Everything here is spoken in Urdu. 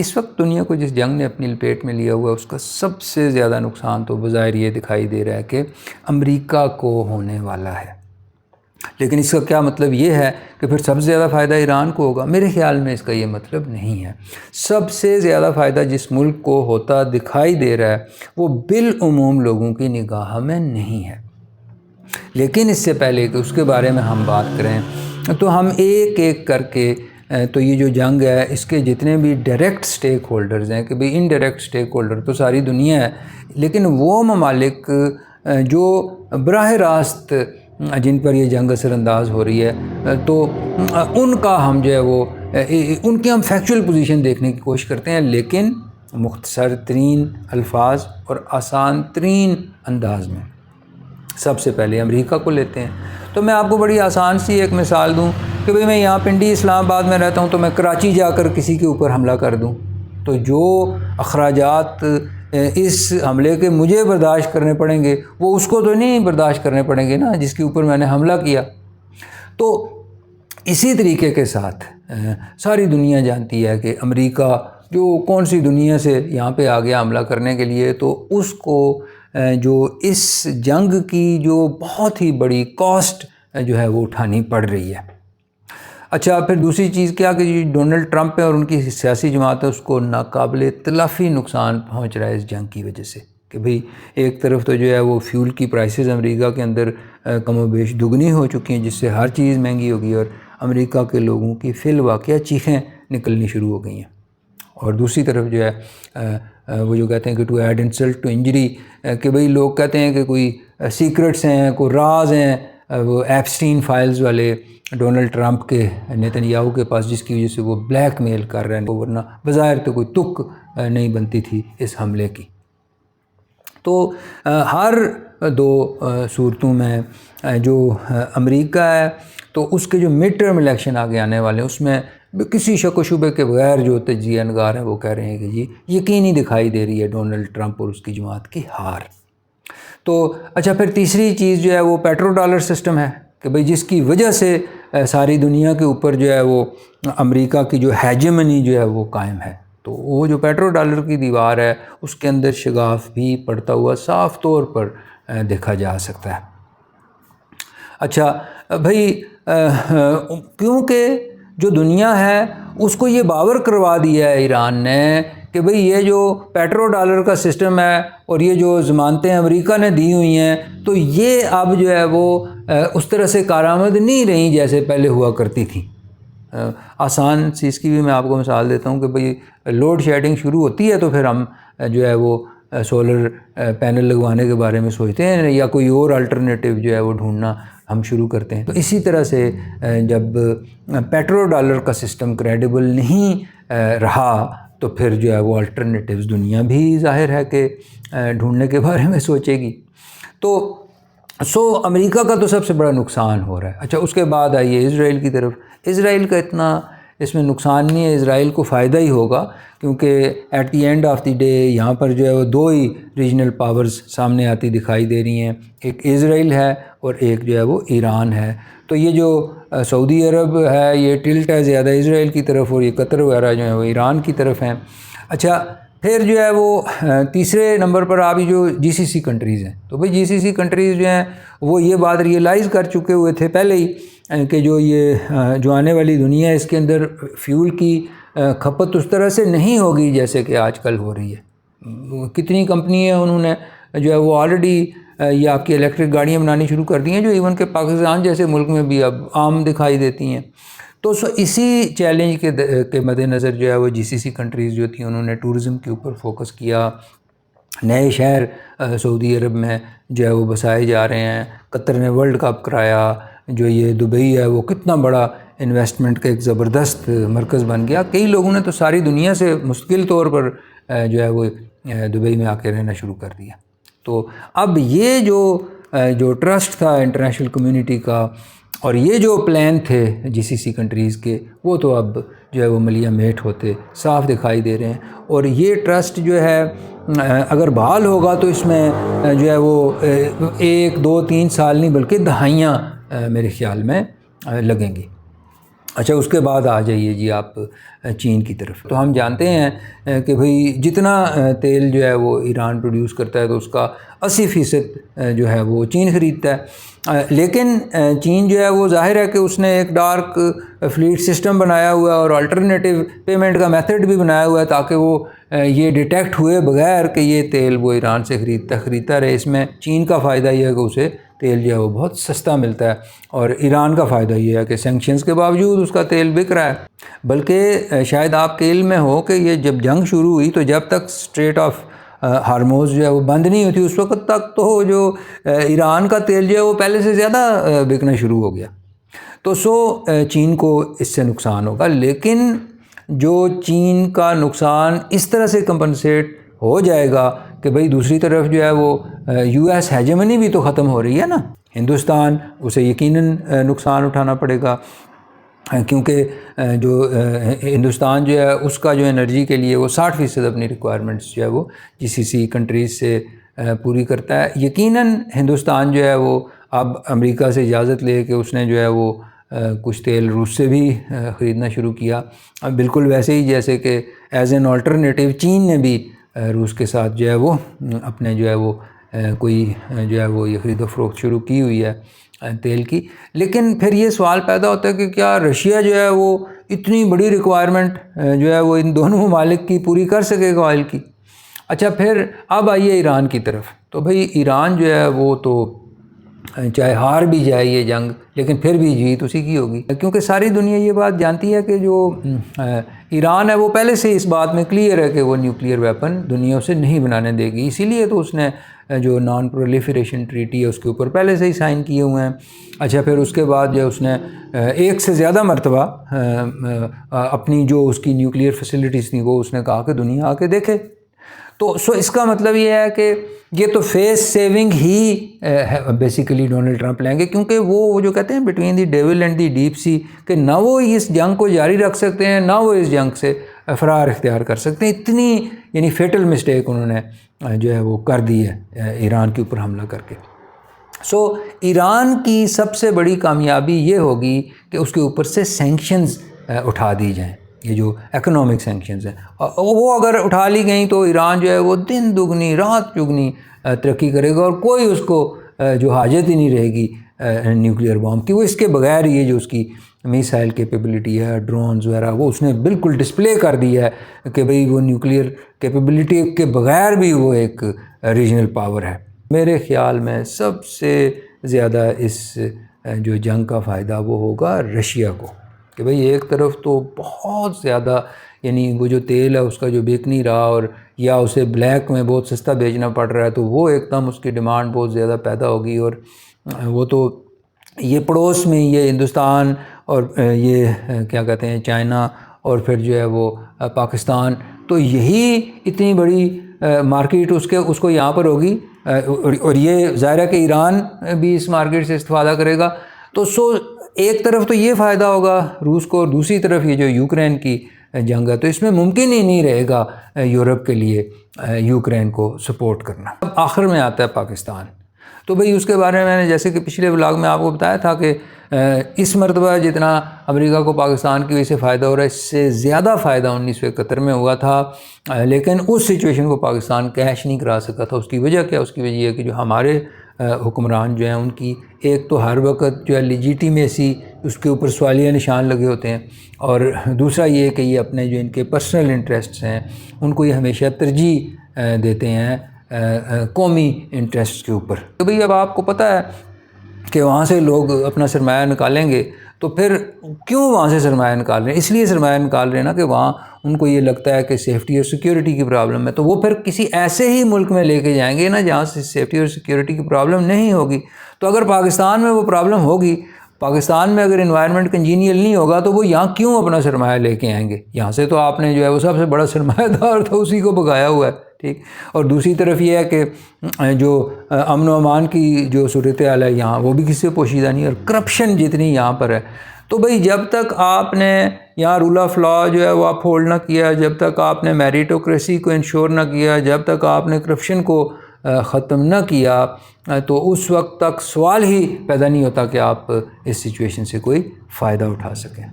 اس وقت دنیا کو جس جنگ نے اپنی لپیٹ میں لیا ہوا ہے اس کا سب سے زیادہ نقصان تو بظاہر یہ دکھائی دے رہا ہے کہ امریکہ کو ہونے والا ہے۔ لیکن اس کا کیا مطلب یہ ہے کہ پھر سب سے زیادہ فائدہ ایران کو ہوگا؟ میرے خیال میں اس کا یہ مطلب نہیں ہے۔ سب سے زیادہ فائدہ جس ملک کو ہوتا دکھائی دے رہا ہے وہ بالعموم لوگوں کی نگاہ میں نہیں ہے۔ لیکن اس سے پہلے کہ اس کے بارے میں ہم بات کریں تو ہم ایک ایک کر کے تو یہ جو جنگ ہے اس کے جتنے بھی ڈائریکٹ سٹیک ہولڈرز ہیں کہ بھئی انڈائریکٹ سٹیک ہولڈر تو ساری دنیا ہے، لیکن وہ ممالک جو براہ راست جن پر یہ جنگ اثر انداز ہو رہی ہے تو ان کا ہم جو ہے وہ ان کی ہم فیکچول پوزیشن دیکھنے کی کوشش کرتے ہیں، لیکن مختصر ترین الفاظ اور آسان ترین انداز میں۔ سب سے پہلے امریکہ کو لیتے ہیں تو میں آپ کو بڑی آسان سی ایک مثال دوں کہ بھئی میں یہاں پنڈی اسلام آباد میں رہتا ہوں تو میں کراچی جا کر کسی کے اوپر حملہ کر دوں تو جو اخراجات اس حملے کے مجھے برداشت کرنے پڑیں گے وہ اس کو تو نہیں برداشت کرنے پڑیں گے نا جس کے اوپر میں نے حملہ کیا۔ تو اسی طریقے کے ساتھ ساری دنیا جانتی ہے کہ امریکہ جو کون سی دنیا سے یہاں پہ آ گیا حملہ کرنے کے لیے، تو اس کو جو اس جنگ کی جو بہت ہی بڑی کاسٹ جو ہے وہ اٹھانی پڑ رہی ہے۔ اچھا، پھر دوسری چیز کیا کہ ڈونلڈ ٹرمپ ہے اور ان کی سیاسی جماعت ہے، اس کو ناقابل تلافی نقصان پہنچ رہا ہے اس جنگ کی وجہ سے کہ بھئی ایک طرف تو جو ہے وہ فیول کی پرائسز امریکہ کے اندر کم و بیش دگنی ہو چکی ہیں جس سے ہر چیز مہنگی ہوگی اور امریکہ کے لوگوں کی فی الواقعہ چیخیں نکلنی شروع ہو گئی ہیں۔ اور دوسری طرف جو ہے وہ جو کہتے ہیں کہ to add insult to injury کہ بھئی لوگ کہتے ہیں کہ کوئی سیکرٹس ہیں، کوئی راز ہیں وہ ایپسٹین فائلز والے ڈونلڈ ٹرمپ کے نیتن یاہو کے پاس، جس کی وجہ سے وہ بلیک میل کر رہے ہیں، ورنہ بظاہر تو کوئی تک نہیں بنتی تھی اس حملے کی۔ تو ہر دو صورتوں میں جو امریکہ ہے تو اس کے جو مڈ ٹرم الیکشن آگے آنے والے ہیں اس میں کسی شک و شبے کے بغیر جو تجزیہ نگار ہیں وہ کہہ رہے ہیں کہ جی یقینی دکھائی دے رہی ہے ڈونلڈ ٹرمپ اور اس کی جماعت کی ہار۔ تو اچھا، پھر تیسری چیز جو ہے وہ پیٹرو ڈالر سسٹم ہے کہ بھئی جس کی وجہ سے ساری دنیا کے اوپر جو ہے وہ امریکہ کی جو ہیجمنی جو ہے وہ قائم ہے۔ تو وہ جو پیٹرو ڈالر کی دیوار ہے اس کے اندر شگاف بھی پڑتا ہوا صاف طور پر دیکھا جا سکتا ہے۔ اچھا بھئی کیونکہ جو دنیا ہے اس کو یہ باور کروا دیا ہے ایران نے کہ بھئی یہ جو پیٹرو ڈالر کا سسٹم ہے اور یہ جو ضمانتیں امریکہ نے دی ہوئی ہیں تو یہ اب جو ہے وہ اس طرح سے کارآمد نہیں رہیں جیسے پہلے ہوا کرتی تھیں۔ آسان سی اس کی بھی میں آپ کو مثال دیتا ہوں کہ بھئی لوڈ شیڈنگ شروع ہوتی ہے تو پھر ہم جو ہے وہ سولر پینل لگوانے کے بارے میں سوچتے ہیں یا کوئی اور الٹرنیٹیو جو ہے وہ ڈھونڈنا ہم شروع کرتے ہیں۔ تو اسی طرح سے جب پیٹرو ڈالر کا سسٹم کریڈیبل نہیں رہا تو پھر جو ہے وہ الٹرنیٹیوز دنیا بھی ظاہر ہے کہ ڈھونڈنے کے بارے میں سوچے گی۔ تو امریکہ کا تو سب سے بڑا نقصان ہو رہا ہے۔ اچھا، اس کے بعد آئیے اسرائیل کی طرف۔ اسرائیل کا اتنا اس میں نقصان نہیں ہے، اسرائیل کو فائدہ ہی ہوگا کیونکہ at the end of the day یہاں پر جو ہے وہ دو ہی ریجنل پاورز سامنے آتی دکھائی دے رہی ہیں، ایک اسرائیل ہے اور ایک جو ہے وہ ایران ہے۔ تو یہ جو سعودی عرب ہے یہ ٹلٹ ہے زیادہ اسرائیل کی طرف اور یہ قطر وغیرہ جو ہے وہ ایران کی طرف ہیں۔ اچھا، پھر جو ہے وہ تیسرے نمبر پر آپ جو جی سی سی کنٹریز ہیں تو بھئی جی سی سی کنٹریز جو ہیں وہ یہ بات ریئلائز کر چکے ہوئے تھے پہلے ہی کہ جو یہ جو آنے والی دنیا ہے اس کے اندر فیول کی کھپت اس طرح سے نہیں ہوگی جیسے کہ آج کل ہو رہی ہے۔ کتنی کمپنی ہیں انہوں نے جو ہے وہ آلریڈی یہ آپ کی الیکٹرک گاڑیاں بنانی شروع کر دی ہیں جو ایون کہ پاکستان جیسے ملک میں بھی اب عام دکھائی دیتی ہیں۔ تو اسی چیلنج کے مد نظر جو ہے وہ جی سی سی کنٹریز جو تھیں انہوں نے ٹورزم کے اوپر فوکس کیا، نئے شہر سعودی عرب میں جو ہے وہ بسائے جا رہے ہیں، قطر نے ورلڈ کپ کرایا، جو یہ دبئی ہے وہ کتنا بڑا انویسٹمنٹ کا ایک زبردست مرکز بن گیا۔ کئی لوگوں نے تو ساری دنیا سے مستقل طور پر جو ہے وہ دبئی میں آ کے رہنا شروع کر دیا۔ تو اب یہ جو ٹرسٹ تھا انٹرنیشنل کمیونٹی کا اور یہ جو پلان تھے جی سی سی کنٹریز کے وہ تو اب جو ہے وہ ملیاں میٹ ہوتے صاف دکھائی دے رہے ہیں۔ اور یہ ٹرسٹ جو ہے اگر بحال ہوگا تو اس میں جو ہے وہ 1 2 3 سال نہیں بلکہ دہائیاں میرے خیال میں لگیں گی۔ اچھا، اس کے بعد آ جائیے جی آپ چین کی طرف۔ تو ہم جانتے ہیں کہ بھئی جتنا تیل جو ہے وہ ایران پروڈیوس کرتا ہے تو اس کا 80% جو ہے وہ چین خریدتا ہے، لیکن چین جو ہے وہ ظاہر ہے کہ اس نے ایک ڈارک فلیٹ سسٹم بنایا ہوا ہے اور الٹرنیٹیو پیمنٹ کا میتھڈ بھی بنایا ہوا ہے تاکہ وہ یہ ڈیٹیکٹ ہوئے بغیر کہ یہ تیل وہ ایران سے خریدتا رہے۔ اس میں چین کا فائدہ یہ ہے کہ اسے تیل جو ہے وہ بہت سستا ملتا ہے، اور ایران کا فائدہ یہ ہے کہ سینکشنز کے باوجود اس کا تیل بک رہا ہے۔ بلکہ شاید آپ کے علم میں ہو کہ یہ جب جنگ شروع ہوئی تو جب تک اسٹریٹ آف ہارموز جو ہے وہ بند نہیں ہوتی، اس وقت تک تو جو ایران کا تیل جو ہے وہ پہلے سے زیادہ بکنا شروع ہو گیا۔ تو چین کو اس سے نقصان ہوگا، لیکن جو چین کا نقصان اس طرح سے کمپنسیٹ ہو جائے گا کہ بھئی دوسری طرف جو ہے وہ یو ایس ہیجمنی بھی تو ختم ہو رہی ہے نا، ہندوستان اسے یقیناً نقصان اٹھانا پڑے گا، کیونکہ جو ہندوستان جو ہے اس کا جو انرجی کے لیے وہ 60% اپنی ریکوائرمنٹس جو ہے وہ GCC کنٹریز سے پوری کرتا ہے۔ یقیناً ہندوستان جو ہے وہ اب امریکہ سے اجازت لے کہ اس نے جو ہے وہ کچھ تیل روس سے بھی خریدنا شروع کیا، بالکل ویسے ہی جیسے کہ ایز این آلٹرنیٹیو چین نے بھی روس کے ساتھ جو ہے وہ اپنے جو ہے وہ کوئی جو ہے وہ یہ خرید و فروخت شروع کی ہوئی ہے تیل کی۔ لیکن پھر یہ سوال پیدا ہوتا ہے کہ کیا رشیا جو ہے وہ اتنی بڑی ریکوائرمنٹ جو ہے وہ ان دونوں ممالک کی پوری کر سکے گا آئل کی؟ اچھا، پھر اب آئیے ایران کی طرف۔ تو بھئی ایران جو ہے وہ تو چاہے ہار بھی جائے یہ جنگ، لیکن پھر بھی جیت اسی کی ہوگی، کیونکہ ساری دنیا یہ بات جانتی ہے کہ جو ایران ہے وہ پہلے سے اس بات میں کلیئر ہے کہ وہ نیوکلیئر ویپن دنیا سے نہیں بنانے دے گی، اسی لیے تو اس نے جو نان پرولیفریشن ٹریٹی ہے اس کے اوپر پہلے سے ہی سائن کیے ہوئے ہیں۔ اچھا، پھر اس کے بعد جو اس نے ایک سے زیادہ مرتبہ اپنی جو اس کی نیوکلیئر فیسلٹیز تھیں وہ اس نے کہا کہ دنیا آ کے دیکھے۔ تو اس کا مطلب یہ ہے کہ یہ تو فیس سیونگ ہی بیسیکلی ڈونلڈ ٹرمپ لیں گے، کیونکہ وہ جو کہتے ہیں between the devil and the deep sea, کہ نہ وہ اس جنگ کو جاری رکھ سکتے ہیں نہ وہ اس جنگ سے فرار اختیار کر سکتے ہیں۔ اتنی یعنی فیٹل مسٹیک انہوں نے جو ہے وہ کر دی ہے ایران کے اوپر حملہ کر کے۔ ایران کی سب سے بڑی کامیابی یہ ہوگی کہ اس کے اوپر سے سینکشنز اٹھا دی جائیں، یہ جو اکنامک سینکشنز ہیں، وہ اگر اٹھا لی گئیں تو ایران جو ہے وہ دن دگنی رات چگنی ترقی کرے گا، اور کوئی اس کو جو حاجت ہی نہیں رہے گی نیوکلیئر بام کی۔ وہ اس کے بغیر یہ جو اس کی میسائل کیپیبلٹی ہے، ڈرونز وغیرہ، وہ اس نے بالکل ڈسپلے کر دیا ہے کہ بھئی وہ نیوکلیئر کیپیبلٹی کے بغیر بھی وہ ایک ریجنل پاور ہے۔ میرے خیال میں سب سے زیادہ اس جو جنگ کا فائدہ وہ ہوگا رشیا کو، کہ بھئی ایک طرف تو بہت زیادہ یعنی وہ جو تیل ہے اس کا جو بک نہیں رہا، اور یا اسے بلیک میں بہت سستا بیچنا پڑ رہا ہے، تو وہ ایک دم اس کی ڈیمانڈ بہت زیادہ پیدا ہوگی، اور وہ تو یہ پڑوس میں یہ ہندوستان اور یہ کیا کہتے ہیں چائنا اور پھر جو ہے وہ پاکستان، تو یہی اتنی بڑی مارکیٹ اس کو یہاں پر ہوگی، اور یہ ظاہر ہے کہ ایران بھی اس مارکیٹ سے استفادہ کرے گا۔ تو ایک طرف تو یہ فائدہ ہوگا روس کو، اور دوسری طرف یہ جو یوکرین کی جنگ ہے، تو اس میں ممکن ہی نہیں رہے گا یورپ کے لیے یوکرین کو سپورٹ کرنا۔ اب آخر میں آتا ہے پاکستان۔ تو بھئی اس کے بارے میں نے جیسے کہ پچھلے ولاگ میں آپ کو بتایا تھا کہ اس مرتبہ جتنا امریکہ کو پاکستان کی وجہ سے فائدہ ہو رہا ہے، اس سے زیادہ فائدہ 1971 میں ہوا تھا، لیکن اس سچویشن کو پاکستان کیش نہیں کرا سکا تھا۔ اس کی وجہ کیا؟ اس کی وجہ یہ کہ جو ہمارے حکمران جو ہیں ان کی ایک تو ہر وقت جو ہے لیجیٹیمیسی اس کے اوپر سوالیہ نشان لگے ہوتے ہیں، اور دوسرا یہ کہ یہ اپنے جو ان کے پرسنل انٹرسٹس ہیں ان کو یہ ہمیشہ ترجیح دیتے ہیں قومی انٹرسٹ کے اوپر۔ تو بھئی اب آپ کو پتہ ہے کہ وہاں سے لوگ اپنا سرمایہ نکالیں گے، تو پھر کیوں وہاں سے سرمایہ نکال رہے ہیں؟ اس لیے سرمایہ نکال رہے ہیں نا کہ وہاں ان کو یہ لگتا ہے کہ سیفٹی اور سیکیورٹی کی پرابلم ہے، تو وہ پھر کسی ایسے ہی ملک میں لے کے جائیں گے نا جہاں سے سیفٹی اور سیکیورٹی کی پرابلم نہیں ہوگی۔ تو اگر پاکستان میں وہ پرابلم ہوگی، پاکستان میں اگر انوائرمنٹ کنجینیل نہیں ہوگا، تو وہ یہاں کیوں اپنا سرمایہ لے کے آئیں گے؟ یہاں سے تو آپ نے جو ہے وہ سب سے بڑا سرمایہ دار تھا اسی کو بھگایا ہوا ہے، ٹھیک۔ اور دوسری طرف یہ ہے کہ جو امن و امان کی جو صورتحال ہے یہاں، وہ بھی کسی سے پوشیدہ نہیں، اور کرپشن جتنی یہاں پر ہے۔ تو بھئی جب تک آپ نے یہاں رول آف لا جو ہے وہ اپ ہولڈ نہ کیا، جب تک آپ نے میریٹوکریسی کو انشور نہ کیا، جب تک آپ نے کرپشن کو ختم نہ کیا، تو اس وقت تک سوال ہی پیدا نہیں ہوتا کہ آپ اس سچویشن سے کوئی فائدہ اٹھا سکیں۔